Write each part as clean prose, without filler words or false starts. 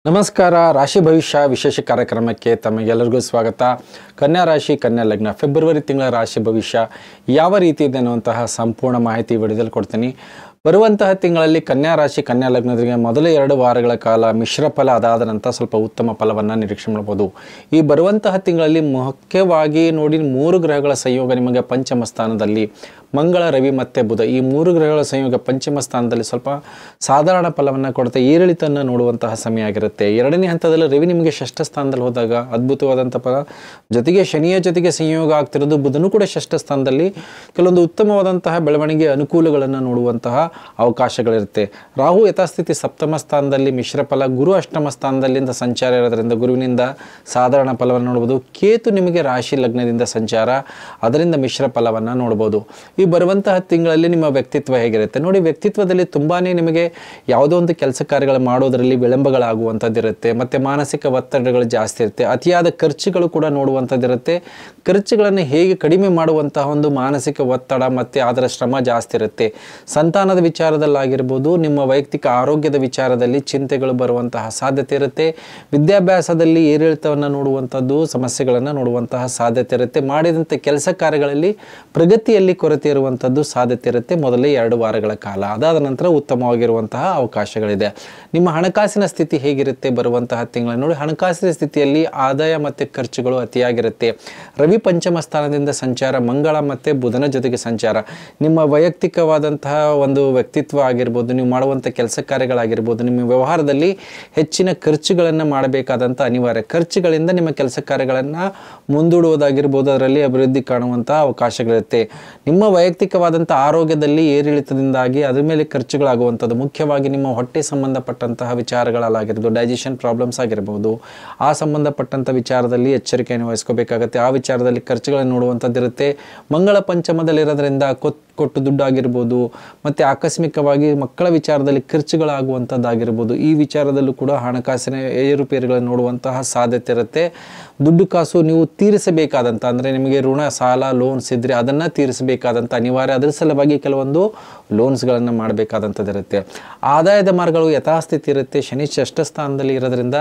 ನಮಸ್ಕಾರ. ರಾಶಿ ಭವಿಷ್ಯ ವಿಶೇಷ ಕಾರ್ಯಕ್ರಮಕ್ಕೆ ತಮಗೆಲ್ಲರಿಗೂ ಸ್ವಾಗತ. ಕನ್ಯಾ ರಾಶಿ, ಕನ್ಯಾ ಲಗ್ನ, ಫೆಬ್ರವರಿ ತಿಂಗಳ ರಾಶಿ ಭವಿಷ್ಯ ಯಾವ ರೀತಿ ಇದೆ ಅನ್ನುವಂತಹ ಸಂಪೂರ್ಣ ಮಾಹಿತಿ ವಿಡಿಯೋದಲ್ಲಿ ಕೊಡ್ತೀನಿ. ಬರುವಂತಹ ತಿಂಗಳಲ್ಲಿ ಕನ್ಯಾ ರಾಶಿ, ಕನ್ಯಾ ಲಗ್ನದವರಿಗೆ ಮೊದಲ 2 ವಾರಗಳ ಕಾಲ ಮಿಶ್ರ ಫಲ, ಅದಾದ ನಂತರ ಸ್ವಲ್ಪ ಉತ್ತಮ ಫಲವನ್ನು ನಿರೀಕ್ಷೆ ಮಾಡಬಹುದು. ಈ ಬರುವಂತಹ ತಿಂಗಳಲ್ಲಿ ಮುಖ್ಯವಾಗಿ ನೋಡಿ 3 ಗ್ರಹಗಳ ಸಂಯೋಗ ನಿಮಗೆ ಪಂಚಮ ಸ್ಥಾನದಲ್ಲಿ, ಮಂಗಳ, ರವಿ ಮತ್ತು ಬುಧ, ಈ 3 ಗ್ರಹಗಳ ಸಂಯೋಗ ಪಂಚಮ ಸ್ಥಾನದಲ್ಲಿ ಸ್ವಲ್ಪ ಸಾಧಾರಣ ಫಲವನ್ನು ಕೊಡುತ್ತೆ, ಏರಿಳಿತವನ್ನು ನೋಡುವಂತಹ ಸಮಯ ಆಗಿರುತ್ತೆ. 2ನೇ ಹಂತದಲ್ಲಿ ರವಿ ನಿಮಗೆ ಷಷ್ಠ ಸ್ಥಾನದಲ್ಲಿ ಹೋದಾಗ ಅದ್ಭುತವಾದಂಥ ಫಲ, ಜೊತೆಗೆ ಶನಿಯ ಜೊತೆಗೆ ಸಂಯೋಗ ಆಗ್ತಿರೋದು, ಬುಧನೂ ಕೂಡ ಷಷ್ಠ ಸ್ಥಾನದಲ್ಲಿ ಕೆಲವೊಂದು ಉತ್ತಮವಾದಂತಹ ಬೆಳವಣಿಗೆ ಅನುಕೂಲಗಳನ್ನು ನೋಡುವಂತಹ ಅವಕಾಶಗಳಿರುತ್ತೆ. ರಾಹು ಯಥಾಸ್ಥಿತಿ ಸಪ್ತಮ ಸ್ಥಾನದಲ್ಲಿ ಮಿಶ್ರ ಫಲ, ಗುರು ಅಷ್ಟಮ ಸ್ಥಾನದಲ್ಲಿಂದ ಸಂಚಾರ ಇರೋದ್ರಿಂದ ಗುರುವಿನಿಂದ ಸಾಧಾರಣ ಫಲವನ್ನು ನೋಡ್ಬೋದು. ಕೇತು ನಿಮಗೆ ರಾಶಿ ಲಗ್ನದಿಂದ ಸಂಚಾರ, ಅದರಿಂದ ಮಿಶ್ರ ಫಲವನ್ನು ನೋಡ್ಬೋದು. ಈ ಬರುವಂತಹ ತಿಂಗಳಲ್ಲಿ ನಿಮ್ಮ ವ್ಯಕ್ತಿತ್ವ ಹೇಗಿರುತ್ತೆ ನೋಡಿ. ವ್ಯಕ್ತಿತ್ವದಲ್ಲಿ ತುಂಬಾ ನಿಮಗೆ ಯಾವುದೋ ಒಂದು ಕೆಲಸ ಕಾರ್ಯಗಳು ಮಾಡೋದರಲ್ಲಿ ವಿಳಂಬಗಳಾಗುವಂಥದ್ದಿರುತ್ತೆ, ಮತ್ತು ಮಾನಸಿಕ ಒತ್ತಡಗಳು ಜಾಸ್ತಿ ಇರುತ್ತೆ, ಅತಿಯಾದ ಖರ್ಚುಗಳು ಕೂಡ ನೋಡುವಂಥದ್ದಿರುತ್ತೆ. ಖರ್ಚುಗಳನ್ನು ಹೇಗೆ ಕಡಿಮೆ ಮಾಡುವಂತಹ ಒಂದು ಮಾನಸಿಕ ಒತ್ತಡ ಮತ್ತು ಅದರ ಶ್ರಮ ಜಾಸ್ತಿ ಇರುತ್ತೆ. ಸಂತಾನದ ವಿಚಾರದಲ್ಲಾಗಿರ್ಬೋದು, ನಿಮ್ಮ ವೈಯಕ್ತಿಕ ಆರೋಗ್ಯದ ವಿಚಾರದಲ್ಲಿ ಚಿಂತೆಗಳು ಬರುವಂತಹ ಸಾಧ್ಯತೆ ಇರುತ್ತೆ. ವಿದ್ಯಾಭ್ಯಾಸದಲ್ಲಿ ಏರಿಳಿತವನ್ನು ನೋಡುವಂಥದ್ದು, ಸಮಸ್ಯೆಗಳನ್ನು ನೋಡುವಂತಹ ಸಾಧ್ಯತೆ ಇರುತ್ತೆ. ಮಾಡಿದಂಥ ಕೆಲಸ ಕಾರ್ಯಗಳಲ್ಲಿ ಪ್ರಗತಿಯಲ್ಲಿ ಕೊರತೆ ಇರುವಂಥದ್ದು ಸಾಧ್ಯತೆ ಇರುತ್ತೆ ಮೊದಲೇ 2 ವಾರಗಳ ಕಾಲ. ಅದಾದ ನಂತರ ಉತ್ತಮವಾಗಿರುವಂತಹ ಅವಕಾಶಗಳಿದೆ. ನಿಮ್ಮ ಹಣಕಾಸಿನ ಸ್ಥಿತಿ ಹೇಗಿರುತ್ತೆ ಬರುವಂತಹ ತಿಂಗಳಲ್ಲಿ ನೋಡಿ. ಹಣಕಾಸಿನ ಸ್ಥಿತಿಯಲ್ಲಿ ಆದಾಯ ಮತ್ತು ಖರ್ಚುಗಳು ಅತಿಯಾಗಿರುತ್ತೆ. ರವಿ ಪಂಚಮ ಸ್ಥಾನದಿಂದ ಸಂಚಾರ, ಮಂಗಳ ಮತ್ತು ಬುಧನ ಜೊತೆಗೆ ಸಂಚಾರ, ನಿಮ್ಮ ವೈಯಕ್ತಿಕವಾದಂತಹ ಒಂದು ವ್ಯಕ್ತಿತ್ವ ಆಗಿರ್ಬೋದು, ನೀವು ಮಾಡುವಂಥ ಕೆಲಸ ಕಾರ್ಯಗಳಾಗಿರ್ಬೋದು, ನಿಮ್ಮ ವ್ಯವಹಾರದಲ್ಲಿ ಹೆಚ್ಚಿನ ಖರ್ಚುಗಳನ್ನು ಮಾಡಬೇಕಾದಂಥ ಅನಿವಾರ್ಯ, ಖರ್ಚುಗಳಿಂದ ನಿಮ್ಮ ಕೆಲಸ ಕಾರ್ಯಗಳನ್ನು ಮುಂದೂಡುವುದಾಗಿರ್ಬೋದು, ಅದರಲ್ಲಿ ಅಭಿವೃದ್ಧಿ ಕಾಣುವಂಥ ಅವಕಾಶಗಳಿರುತ್ತೆ. ನಿಮ್ಮ ವೈಯಕ್ತಿಕವಾದಂಥ ಆರೋಗ್ಯದಲ್ಲಿ ಏರಿಳಿತದಿಂದಾಗಿ ಅದರ ಮೇಲೆ ಖರ್ಚುಗಳಾಗುವಂಥದ್ದು, ಮುಖ್ಯವಾಗಿ ನಿಮ್ಮ ಹೊಟ್ಟೆ ಸಂಬಂಧಪಟ್ಟಂತಹ ವಿಚಾರಗಳಲ್ಲಾಗಿರ್ಬೋದು, ಡೈಜೆಷನ್ ಪ್ರಾಬ್ಲಮ್ಸ್ ಆಗಿರ್ಬೋದು, ಆ ಸಂಬಂಧಪಟ್ಟಂಥ ವಿಚಾರದಲ್ಲಿ ಎಚ್ಚರಿಕೆಯನ್ನು ವಹಿಸ್ಕೋಬೇಕಾಗತ್ತೆ. ಆ ವಿಚಾರದಲ್ಲಿ ಖರ್ಚುಗಳನ್ನು ನೋಡುವಂಥದ್ದಿರುತ್ತೆ. ಮಂಗಳ ಪಂಚಮದಲ್ಲಿರೋದ್ರಿಂದ ಕೊಟ್ಟು ದುಡ್ಡಾಗಿರ್ಬೋದು, ಮತ್ತು ಆಕಸ್ಮಿಕವಾಗಿ ಮಕ್ಕಳ ವಿಚಾರದಲ್ಲಿ ಖರ್ಚುಗಳಾಗುವಂಥದ್ದಾಗಿರ್ಬೋದು, ಈ ವಿಚಾರದಲ್ಲೂ ಕೂಡ ಹಣಕಾಸಿನ ಏರುಪೇರುಗಳನ್ನು ನೋಡುವಂತಹ ಸಾಧ್ಯತೆ ಇರುತ್ತೆ. ದುಡ್ಡು ಕಾಸು ನೀವು ತೀರಿಸಬೇಕಾದಂಥ, ಅಂದರೆ ನಿಮಗೆ ಋಣ, ಸಾಲ, ಲೋನ್ಸ್ ಇದ್ದರೆ ಅದನ್ನು ತೀರಿಸಬೇಕಾದಂಥ ಅನಿವಾರ್ಯ, ಅದರ ಸಲುವಾಗಿ ಕೆಲವೊಂದು ಲೋನ್ಸ್ಗಳನ್ನು ಮಾಡಬೇಕಾದಂಥದ್ದಿರುತ್ತೆ. ಆದಾಯದ ಮಾರ್ಗಗಳು ಯಥಾಸ್ಥಿತಿ ಇರುತ್ತೆ. ಶನಿ ಷಷ್ಠ ಸ್ಥಾನದಲ್ಲಿ ಇರೋದ್ರಿಂದ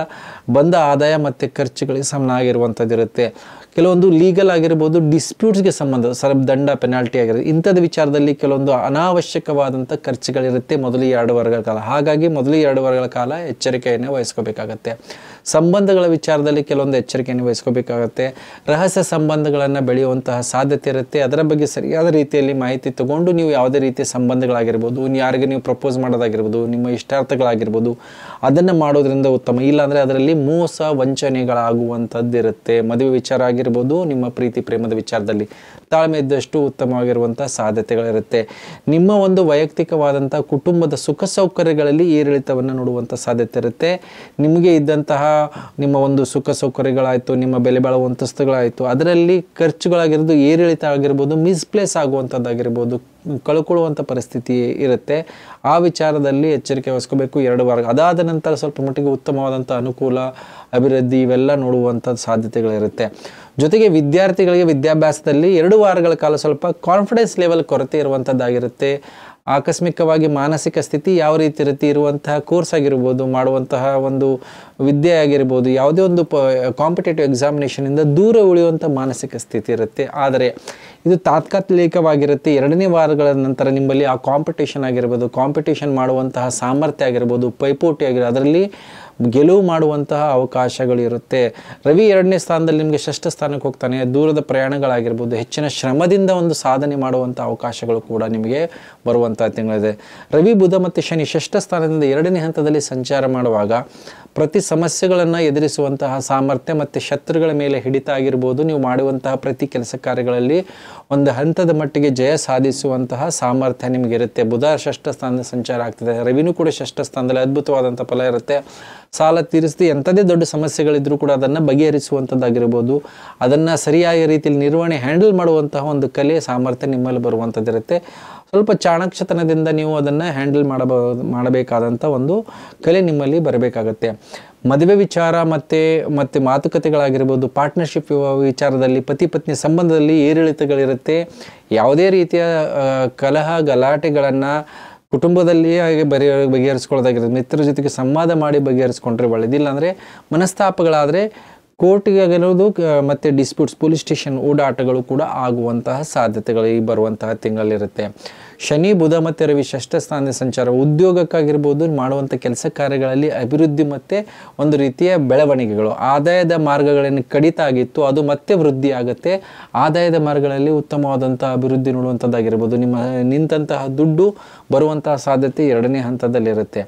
ಬಂದ ಆದಾಯ ಮತ್ತು ಖರ್ಚುಗಳಿಗೆ ಸಮನಾಗಿರುವಂಥದ್ದಿರುತ್ತೆ. ಕೆಲವೊಂದು ಲೀಗಲ್ ಆಗಿರ್ಬೋದು, ಡಿಸ್ಪ್ಯೂಟ್ಸ್ಗೆ ಸಂಬಂಧ ದಂಡ, ಪೆನಾಲ್ಟಿ ಆಗಿರುತ್ತೆ, ಇಂಥದ್ದು ವಿಚಾರದಲ್ಲಿ ಕೆಲವೊಂದು ಅನಾವಶ್ಯಕವಾದಂಥ ಖರ್ಚುಗಳಿರುತ್ತೆ ಮೊದಲು 2 ವಾರಗಳ ಕಾಲ. ಹಾಗಾಗಿ ಮೊದಲು 2 ವಾರಗಳ ಕಾಲ ಎಚ್ಚರಿಕೆಯನ್ನು ವಹಿಸ್ಕೋಬೇಕಾಗತ್ತೆ. ಸಂಬಂಧಗಳ ವಿಚಾರದಲ್ಲಿ ಕೆಲವೊಂದು ಎಚ್ಚರಿಕೆಯನ್ನು ವಹಿಸ್ಕೋಬೇಕಾಗತ್ತೆ. ರಹಸ್ಯ ಸಂಬಂಧಗಳನ್ನು ಬೆಳೆಯುವಂತಹ ಸಾಧ್ಯತೆ ಇರುತ್ತೆ. ಅದರ ಬಗ್ಗೆ ಸರಿಯಾದ ರೀತಿಯಲ್ಲಿ ಮಾಹಿತಿ ತಗೊಂಡು ನೀವು ಯಾವುದೇ ರೀತಿಯ ಸಂಬಂಧಗಳಾಗಿರ್ಬೋದು, ಯಾರಿಗೆ ನೀವು ಪ್ರಪೋಸ್ ಮಾಡೋದಾಗಿರ್ಬೋದು, ನಿಮ್ಮ ಇಷ್ಟಾರ್ಥಗಳಾಗಿರ್ಬೋದು, ಅದನ್ನು ಮಾಡೋದ್ರಿಂದ ಉತ್ತಮ. ಇಲ್ಲಾಂದರೆ ಅದರಲ್ಲಿ ಮೋಸ, ವಂಚನೆಗಳಾಗುವಂಥದ್ದಿರುತ್ತೆ. ಮದುವೆ ವಿಚಾರ ಆಗಿರ್ಬೋದು, ನಿಮ್ಮ ಪ್ರೀತಿ ಪ್ರೇಮದ ವಿಚಾರದಲ್ಲಿ ತಾಳ್ಮೆ ಇದ್ದಷ್ಟು ಉತ್ತಮವಾಗಿರುವಂಥ ಸಾಧ್ಯತೆಗಳಿರುತ್ತೆ. ನಿಮ್ಮ ಒಂದು ವೈಯಕ್ತಿಕವಾದಂಥ ಕುಟುಂಬದ ಸುಖ ಸೌಕರ್ಯಗಳಲ್ಲಿ ಏರಿಳಿತವನ್ನು ನೋಡುವಂಥ ಸಾಧ್ಯತೆ ಇರುತ್ತೆ. ನಿಮಗೆ ಇದ್ದಂತಹ ನಿಮ್ಮ ಒಂದು ಸುಖ ಸೌಕರ್ಯಗಳಾಯಿತು, ನಿಮ್ಮ ಬೆಲೆ ಬಾಳುವ ಅಂತಸ್ತುಗಳಾಯಿತು, ಅದರಲ್ಲಿ ಖರ್ಚುಗಳಾಗಿರೋದು, ಏರಿಳಿತ ಆಗಿರ್ಬೋದು, ಮಿಸ್ಪ್ಲೇಸ್ ಆಗುವಂಥದ್ದಾಗಿರ್ಬೋದು, ಕಳ್ಕೊಳ್ಳುವಂಥ ಪರಿಸ್ಥಿತಿ ಇರುತ್ತೆ. ಆ ವಿಚಾರದಲ್ಲಿ ಎಚ್ಚರಿಕೆ ವಹಿಸ್ಕೋಬೇಕು 2 ವಾರ. ಅದಾದ ನಂತರ ಸ್ವಲ್ಪ ಮಟ್ಟಿಗೆ ಉತ್ತಮವಾದಂಥ ಅನುಕೂಲ, ಅಭಿವೃದ್ಧಿ ಇವೆಲ್ಲ ನೋಡುವಂಥ ಸಾಧ್ಯತೆಗಳಿರುತ್ತೆ. ಜೊತೆಗೆ ವಿದ್ಯಾರ್ಥಿಗಳಿಗೆ ವಿದ್ಯಾಭ್ಯಾಸದಲ್ಲಿ 2 ವಾರಗಳ ಕಾಲ ಸ್ವಲ್ಪ ಕಾನ್ಫಿಡೆನ್ಸ್ ಲೆವೆಲ್ ಕೊರತೆ ಇರುವಂಥದ್ದಾಗಿರುತ್ತೆ. ಆಕಸ್ಮಿಕವಾಗಿ ಮಾನಸಿಕ ಸ್ಥಿತಿ ಯಾವ ರೀತಿ ಇರುತ್ತೆ, ಇರುವಂತಹ ಕೋರ್ಸ್ ಆಗಿರ್ಬೋದು, ಮಾಡುವಂತಹ ಒಂದು ವಿದ್ಯೆ ಆಗಿರ್ಬೋದು, ಯಾವುದೇ ಒಂದು ಕಾಂಪಿಟೇಟಿವ್ ಎಕ್ಸಾಮಿನೇಷನಿಂದ ದೂರ ಉಳಿಯುವಂಥ ಮಾನಸಿಕ ಸ್ಥಿತಿ ಇರುತ್ತೆ. ಆದರೆ ಇದು ತಾತ್ಕಾಲಿಕವಾಗಿರುತ್ತೆ. 2ನೇ ವಾರಗಳ ನಂತರ ನಿಮ್ಮಲ್ಲಿ ಆ ಕಾಂಪಿಟೇಷನ್ ಆಗಿರ್ಬೋದು, ಕಾಂಪಿಟೇಷನ್ ಮಾಡುವಂತಹ ಸಾಮರ್ಥ್ಯ ಆಗಿರ್ಬೋದು, ಪೈಪೋಟಿ ಆಗಿರ್ಬೋದು, ಅದರಲ್ಲಿ ಗೆಲುವು ಮಾಡುವಂತಹ ಅವಕಾಶಗಳು ಇರುತ್ತೆ. ರವಿ 2ನೇ ಸ್ಥಾನದಲ್ಲಿ ನಿಮಗೆ ಷಷ್ಠ ಸ್ಥಾನಕ್ಕೆ ಹೋಗ್ತಾನೆ. ದೂರದ ಪ್ರಯಾಣಗಳಾಗಿರ್ಬೋದು, ಹೆಚ್ಚಿನ ಶ್ರಮದಿಂದ ಒಂದು ಸಾಧನೆ ಮಾಡುವಂಥ ಅವಕಾಶಗಳು ಕೂಡ ನಿಮಗೆ ಬರುವಂಥ ತಿಂಗಳಿದೆ. ರವಿ, ಬುಧ ಮತ್ತು ಶನಿ ಷಷ್ಠ ಸ್ಥಾನದಿಂದ 2ನೇ ಹಂತದಲ್ಲಿ ಸಂಚಾರ ಮಾಡುವಾಗ ಪ್ರತಿ ಸಮಸ್ಯೆಗಳನ್ನು ಎದುರಿಸುವಂತಹ ಸಾಮರ್ಥ್ಯ ಮತ್ತು ಶತ್ರುಗಳ ಮೇಲೆ ಹಿಡಿತ ಆಗಿರ್ಬೋದು, ನೀವು ಮಾಡುವಂತಹ ಪ್ರತಿ ಕೆಲಸ ಕಾರ್ಯಗಳಲ್ಲಿ ಒಂದು ಹಂತದ ಮಟ್ಟಿಗೆ ಜಯ ಸಾಧಿಸುವಂತಹ ಸಾಮರ್ಥ್ಯ ನಿಮಗಿರುತ್ತೆ. ಬುಧ ಷಷ್ಠ ಸ್ಥಾನದ ಸಂಚಾರ ಆಗ್ತದೆ. ರವಿನೂ ಕೂಡ ಷಷ್ಠ ಸ್ಥಾನದಲ್ಲಿ ಅದ್ಭುತವಾದಂಥ ಫಲ ಇರುತ್ತೆ. ಸಾಲ ತೀರಿಸ್ತಿ ಎಂಥದೇ ದೊಡ್ಡ ಸಮಸ್ಯೆಗಳಿದ್ರೂ ಕೂಡ ಅದನ್ನು ಬಗೆಹರಿಸುವಂಥದ್ದಾಗಿರ್ಬೋದು, ಅದನ್ನು ಸರಿಯಾದ ರೀತಿಯಲ್ಲಿ ನಿರ್ವಹಣೆ ಹ್ಯಾಂಡಲ್ ಮಾಡುವಂತಹ ಒಂದು ಕಲೆ, ಸಾಮರ್ಥ್ಯ ನಿಮ್ಮಲ್ಲಿ ಬರುವಂಥದ್ದಿರುತ್ತೆ. ಸ್ವಲ್ಪ ಚಾಣಾಕ್ಷತನದಿಂದ ನೀವು ಅದನ್ನು ಹ್ಯಾಂಡಲ್ ಮಾಡಬೇಕಾದಂಥ ಒಂದು ಕಲೆ ನಿಮ್ಮಲ್ಲಿ ಬರಬೇಕಾಗತ್ತೆ. ಮದುವೆ ವಿಚಾರ ಮತ್ತು ಮಾತುಕತೆಗಳಾಗಿರ್ಬೋದು, ಪಾರ್ಟ್ನರ್ಶಿಪ್ ವಿಚಾರದಲ್ಲಿ, ಪತಿ ಪತ್ನಿ ಸಂಬಂಧದಲ್ಲಿ ಏರಿಳಿತಗಳಿರುತ್ತೆ. ಯಾವುದೇ ರೀತಿಯ ಕಲಹ ಗಲಾಟೆಗಳನ್ನು ಕುಟುಂಬದಲ್ಲಿ ಹಾಗೆ ಬಗೆಹರಿಸ್ಕೊಳ್ಳೋದಾಗಿರೋದು, ಮಿತ್ರರ ಜೊತೆಗೆ ಸಂವಾದ ಮಾಡಿ ಬಗೆಹರಿಸ್ಕೊಂಡ್ರೆ ಒಳ್ಳೆಯದಿಲ್ಲ ಅಂದರೆ ಮನಸ್ತಾಪಗಳಾದರೆ ಕೋರ್ಟಿಗೆ ಆಗಿರೋದು ಮತ್ತು ಡಿಸ್ಪ್ಯೂಟ್ಸ್, ಪೊಲೀಸ್ ಸ್ಟೇಷನ್ ಓಡಾಟಗಳು ಕೂಡ ಆಗುವಂತಹ ಸಾಧ್ಯತೆಗಳು ಈ ಬರುವಂತಹ ತಿಂಗಳಲ್ಲಿರುತ್ತೆ. ಶನಿ ಬುಧ ಮತ್ತು ರವಿ ಷಷ್ಠ ಸ್ಥಾನದ ಸಂಚಾರ ಉದ್ಯೋಗಕ್ಕಾಗಿರ್ಬೋದು, ಮಾಡುವಂಥ ಕೆಲಸ ಕಾರ್ಯಗಳಲ್ಲಿ ಅಭಿವೃದ್ಧಿ ಮತ್ತು ಒಂದು ರೀತಿಯ ಬೆಳವಣಿಗೆಗಳು. ಆದಾಯದ ಮಾರ್ಗಗಳನ್ನು ಕಡಿತ ಆಗಿತ್ತು, ಅದು ಮತ್ತೆ ವೃದ್ಧಿ ಆಗುತ್ತೆ. ಆದಾಯದ ಮಾರ್ಗಗಳಲ್ಲಿ ಉತ್ತಮವಾದಂಥ ಅಭಿವೃದ್ಧಿ ನೋಡುವಂಥದ್ದಾಗಿರ್ಬೋದು. ನಿಮ್ಮ ನಿಂತಹ ದುಡ್ಡು ಬರುವಂತಹ ಸಾಧ್ಯತೆ 2ನೇ ಹಂತದಲ್ಲಿರುತ್ತೆ.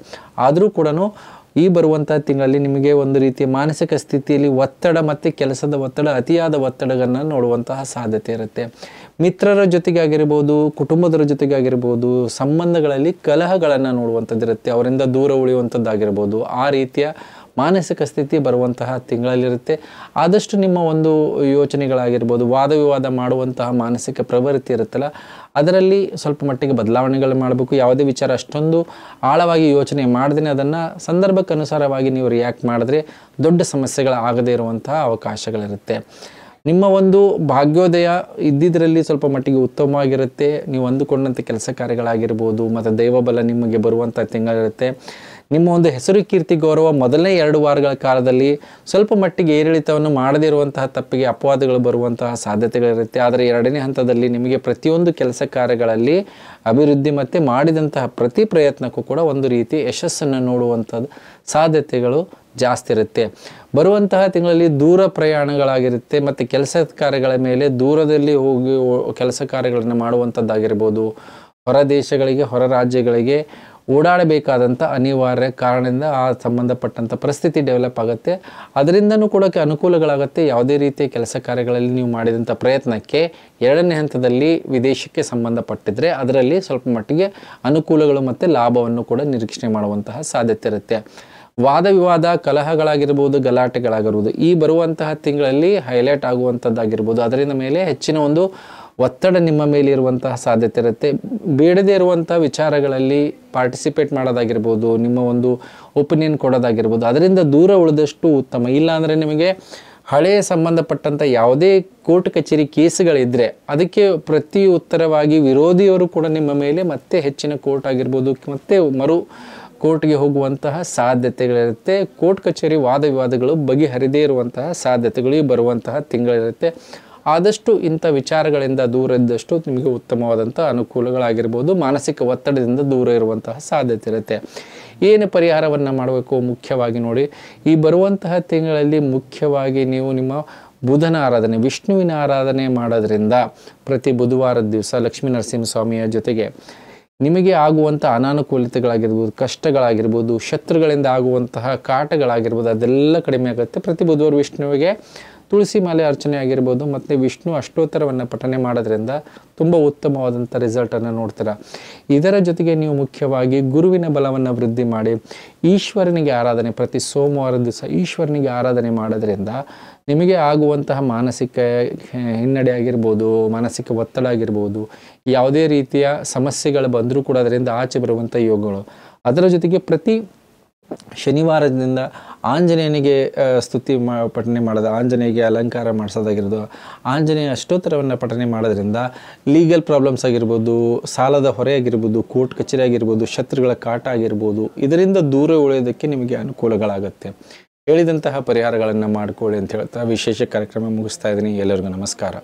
ಆದರೂ ಕೂಡ ಈ ಬರುವಂಥ ತಿಂಗಳಲ್ಲಿ ನಿಮಗೆ ಒಂದು ರೀತಿಯ ಮಾನಸಿಕ ಸ್ಥಿತಿಯಲ್ಲಿ ಒತ್ತಡ ಮತ್ತು ಕೆಲಸದ ಒತ್ತಡ, ಅತಿಯಾದ ಒತ್ತಡವನ್ನು ನೋಡುವಂತಹ ಸಾಧ್ಯತೆ ಇರುತ್ತೆ. ಮಿತ್ರರ ಜೊತೆಗೆ ಆಗಿರ್ಬೋದು, ಕುಟುಂಬದವರ ಜೊತೆಗೆ ಆಗಿರ್ಬೋದು, ಸಂಬಂಧಗಳಲ್ಲಿ ಕಲಹಗಳನ್ನು ನೋಡುವಂಥದ್ದಿರುತ್ತೆ. ಅವರಿಂದ ದೂರ ಉಳಿಯುವಂಥದ್ದಾಗಿರ್ಬೋದು. ಆ ರೀತಿಯ ಮಾನಸಿಕ ಸ್ಥಿತಿ ಬರುವಂತಹ ತಿಂಗಳಲ್ಲಿರುತ್ತೆ. ಆದಷ್ಟು ನಿಮ್ಮ ಒಂದು ಯೋಚನೆಗಳಾಗಿರ್ಬೋದು, ವಾದ ವಿವಾದ ಮಾಡುವಂತಹ ಮಾನಸಿಕ ಪ್ರವೃತ್ತಿ ಇರುತ್ತಲ್ಲ, ಅದರಲ್ಲಿ ಸ್ವಲ್ಪ ಮಟ್ಟಿಗೆ ಬದಲಾವಣೆಗಳು ಮಾಡಬೇಕು. ಯಾವುದೇ ವಿಚಾರ ಅಷ್ಟೊಂದು ಆಳವಾಗಿ ಯೋಚನೆ ಮಾಡದೇ ಅದನ್ನು ಸಂದರ್ಭಕ್ಕನುಸಾರವಾಗಿ ನೀವು ರಿಯಾಕ್ಟ್ ಮಾಡಿದ್ರೆ ದೊಡ್ಡ ಸಮಸ್ಯೆಗಳಾಗದೇ ಇರುವಂತಹ ಅವಕಾಶಗಳಿರುತ್ತೆ. ನಿಮ್ಮ ಒಂದು ಭಾಗ್ಯೋದಯ ಇದ್ದಿದ್ದರಲ್ಲಿ ಸ್ವಲ್ಪ ಮಟ್ಟಿಗೆ ಉತ್ತಮವಾಗಿರುತ್ತೆ. ನೀವು ಅಂದುಕೊಂಡಂಥ ಕೆಲಸ ಕಾರ್ಯಗಳಾಗಿರ್ಬೋದು ಮತ್ತು ದೈವಬಲ ನಿಮಗೆ ಬರುವಂಥ ತಿಂಗಳಿರುತ್ತೆ. ನಿಮ್ಮ ಒಂದು ಹೆಸರು, ಕೀರ್ತಿ, ಗೌರವ ಮೊದಲನೇ 2 ವಾರಗಳ ಕಾಲದಲ್ಲಿ ಸ್ವಲ್ಪ ಮಟ್ಟಿಗೆ ಏರಿಳಿತವನ್ನು ಮಾಡದೇ ಇರುವಂತಹ ತಪ್ಪಿಗೆ ಅಪವಾದಗಳು ಬರುವಂತಹ ಸಾಧ್ಯತೆಗಳಿರುತ್ತೆ. ಆದರೆ 2ನೇ ಹಂತದಲ್ಲಿ ನಿಮಗೆ ಪ್ರತಿಯೊಂದು ಕೆಲಸ ಕಾರ್ಯಗಳಲ್ಲಿ ಅಭಿವೃದ್ಧಿ ಮತ್ತು ಮಾಡಿದಂತಹ ಪ್ರತಿ ಪ್ರಯತ್ನಕ್ಕೂ ಕೂಡ ಒಂದು ರೀತಿ ಯಶಸ್ಸನ್ನು ನೋಡುವಂಥದ್ದು ಸಾಧ್ಯತೆಗಳು ಜಾಸ್ತಿ ಇರುತ್ತೆ. ಬರುವಂತಹ ತಿಂಗಳಲ್ಲಿ ದೂರ ಪ್ರಯಾಣಗಳಾಗಿರುತ್ತೆ ಮತ್ತು ಕೆಲಸ ಕಾರ್ಯಗಳ ಮೇಲೆ ದೂರದಲ್ಲಿ ಹೋಗಿ ಕೆಲಸ ಕಾರ್ಯಗಳನ್ನು ಮಾಡುವಂಥದ್ದಾಗಿರ್ಬೋದು. ಹೊರ ದೇಶಗಳಿಗೆ, ಹೊರ ರಾಜ್ಯಗಳಿಗೆ ಓಡಾಡಬೇಕಾದಂಥ ಅನಿವಾರ್ಯ ಕಾರಣದಿಂದ ಆ ಸಂಬಂಧಪಟ್ಟಂಥ ಪರಿಸ್ಥಿತಿ ಡೆವಲಪ್ ಆಗುತ್ತೆ. ಅದರಿಂದನೂ ಕೂಡ ಅನುಕೂಲಗಳಾಗುತ್ತೆ. ಯಾವುದೇ ರೀತಿಯ ಕೆಲಸ ಕಾರ್ಯಗಳಲ್ಲಿ ನೀವು ಮಾಡಿದಂಥ ಪ್ರಯತ್ನಕ್ಕೆ 2ನೇ ಹಂತದಲ್ಲಿ ವಿದೇಶಕ್ಕೆ ಸಂಬಂಧಪಟ್ಟಿದ್ರೆ ಅದರಲ್ಲಿ ಸ್ವಲ್ಪ ಮಟ್ಟಿಗೆ ಅನುಕೂಲಗಳು ಮತ್ತು ಲಾಭವನ್ನು ಕೂಡ ನಿರೀಕ್ಷಣೆ ಮಾಡುವಂತಹ ಸಾಧ್ಯತೆ ಇರುತ್ತೆ. ವಾದ ವಿವಾದ, ಕಲಹಗಳಾಗಿರ್ಬೋದು, ಗಲಾಟೆಗಳಾಗಿರ್ಬೋದು ಈ ಬರುವಂತಹ ತಿಂಗಳಲ್ಲಿ ಹೈಲೈಟ್ ಆಗುವಂಥದ್ದಾಗಿರ್ಬೋದು. ಅದರಿಂದ ಮೇಲೆ ಹೆಚ್ಚಿನ ಒಂದು ಒತ್ತಡ ನಿಮ್ಮ ಮೇಲೆ ಇರುವಂತಹ ಸಾಧ್ಯತೆ ಇರುತ್ತೆ. ಬೇಡದೇ ಇರುವಂಥ ವಿಚಾರಗಳಲ್ಲಿ ಪಾರ್ಟಿಸಿಪೇಟ್ ಮಾಡೋದಾಗಿರ್ಬೋದು, ನಿಮ್ಮ ಒಂದು ಒಪಿನಿಯನ್ ಕೊಡೋದಾಗಿರ್ಬೋದು, ಅದರಿಂದ ದೂರ ಉಳಿದಷ್ಟು ಉತ್ತಮ. ಇಲ್ಲಾಂದರೆ ನಿಮಗೆ ಹಳೆಯ ಸಂಬಂಧಪಟ್ಟಂಥ ಯಾವುದೇ ಕೋರ್ಟ್ ಕಚೇರಿ ಕೇಸುಗಳಿದ್ದರೆ ಅದಕ್ಕೆ ಪ್ರತಿ ಉತ್ತರವಾಗಿ ವಿರೋಧಿಯವರು ಕೂಡ ನಿಮ್ಮ ಮೇಲೆ ಮತ್ತೆ ಹೆಚ್ಚಿನ ಕೋರ್ಟ್ ಆಗಿರ್ಬೋದು ಮತ್ತು ಕೋರ್ಟ್ಗೆ ಹೋಗುವಂತಹ ಸಾಧ್ಯತೆಗಳಿರುತ್ತೆ. ಕೋರ್ಟ್ ಕಚೇರಿ ವಾದ ವಿವಾದಗಳು ಬಗೆಹರಿದೇ ಇರುವಂತಹ ಸಾಧ್ಯತೆಗಳು ಬರುವಂತಹ ತಿಂಗಳಿರುತ್ತೆ. ಆದಷ್ಟು ಇಂಥ ವಿಚಾರಗಳಿಂದ ದೂರ ಇದ್ದಷ್ಟು ನಿಮಗೆ ಉತ್ತಮವಾದಂಥ ಅನುಕೂಲಗಳಾಗಿರ್ಬೋದು. ಮಾನಸಿಕ ಒತ್ತಡದಿಂದ ದೂರ ಇರುವಂತಹ ಸಾಧ್ಯತೆ ಇರುತ್ತೆ. ಏನು ಪರಿಹಾರವನ್ನು ಮಾಡಬೇಕು ಮುಖ್ಯವಾಗಿ ನೋಡಿ, ಈ ಬರುವಂತಹ ತಿಂಗಳಲ್ಲಿ ಮುಖ್ಯವಾಗಿ ನೀವು ನಿಮ್ಮ ಬುಧನ ಆರಾಧನೆ, ವಿಷ್ಣುವಿನ ಆರಾಧನೆ ಮಾಡೋದ್ರಿಂದ ಪ್ರತಿ ಬುಧವಾರದ ದಿವಸ ಲಕ್ಷ್ಮೀ ನರಸಿಂಹಸ್ವಾಮಿಯ ಜೊತೆಗೆ ನಿಮಗೆ ಆಗುವಂಥ ಅನಾನುಕೂಲತೆಗಳಾಗಿರ್ಬೋದು, ಕಷ್ಟಗಳಾಗಿರ್ಬೋದು, ಶತ್ರುಗಳಿಂದ ಆಗುವಂತಹ ಕಾಟಗಳಾಗಿರ್ಬೋದು ಅದೆಲ್ಲ ಕಡಿಮೆ ಆಗುತ್ತೆ. ಪ್ರತಿ ಬುಧವಾರ ವಿಷ್ಣುವಿಗೆ ತುಳಸಿ ಮಾಲೆ ಅರ್ಚನೆ ಆಗಿರ್ಬೋದು ಮತ್ತು ವಿಷ್ಣು ಅಷ್ಟೋತ್ತರವನ್ನು ಪಠನೆ ಮಾಡೋದ್ರಿಂದ ತುಂಬ ಉತ್ತಮವಾದಂಥ ರಿಸಲ್ಟನ್ನು ನೋಡ್ತೀರಾ. ಇದರ ಜೊತೆಗೆ ನೀವು ಮುಖ್ಯವಾಗಿ ಗುರುವಿನ ಬಲವನ್ನು ವೃದ್ಧಿ ಮಾಡಿ ಈಶ್ವರನಿಗೆ ಆರಾಧನೆ, ಪ್ರತಿ ಸೋಮವಾರ ದಿವಸ ಈಶ್ವರನಿಗೆ ಆರಾಧನೆ ಮಾಡೋದ್ರಿಂದ ನಿಮಗೆ ಆಗುವಂತಹ ಮಾನಸಿಕ ಹಿನ್ನಡೆ ಆಗಿರ್ಬೋದು, ಮಾನಸಿಕ ಒತ್ತಡ ಆಗಿರ್ಬೋದು, ಯಾವುದೇ ರೀತಿಯ ಸಮಸ್ಯೆಗಳು ಬಂದರೂ ಕೂಡ ಅದರಿಂದ ಆಚೆ ಬರುವಂಥ ಯೋಗಗಳು. ಅದರ ಜೊತೆಗೆ ಪ್ರತಿ ಶನಿವಾರದಿಂದ ಆಂಜನೇಯನಿಗೆ ಸ್ತುತಿ ಪಠನೆ ಮಾಡೋದು, ಆಂಜನೇಯಗೆ ಅಲಂಕಾರ ಮಾಡಿಸೋದಾಗಿರ್ಬೋದು, ಆಂಜನೇಯ ಅಷ್ಟೋತ್ತರವನ್ನು ಪಠನೆ ಮಾಡೋದ್ರಿಂದ ಲೀಗಲ್ ಪ್ರಾಬ್ಲಮ್ಸ್ ಆಗಿರ್ಬೋದು, ಸಾಲದ ಹೊರೆ ಆಗಿರ್ಬೋದು, ಕೋರ್ಟ್ ಕಚೇರಿ ಆಗಿರ್ಬೋದು, ಶತ್ರುಗಳ ಕಾಟ ಆಗಿರ್ಬೋದು, ಇದರಿಂದ ದೂರ ಉಳಿಯೋದಕ್ಕೆ ನಿಮಗೆ ಅನುಕೂಲಗಳಾಗುತ್ತೆ. ಹೇಳಿದಂತಹ ಪರಿಹಾರಗಳನ್ನು ಮಾಡಿಕೊಳ್ಳಿ ಅಂತ ಹೇಳ್ತಾ ವಿಶೇಷ ಕಾರ್ಯಕ್ರಮ ಮುಗಿಸ್ತಾ ಇದ್ದೀನಿ. ಎಲ್ಲರಿಗೂ ನಮಸ್ಕಾರ.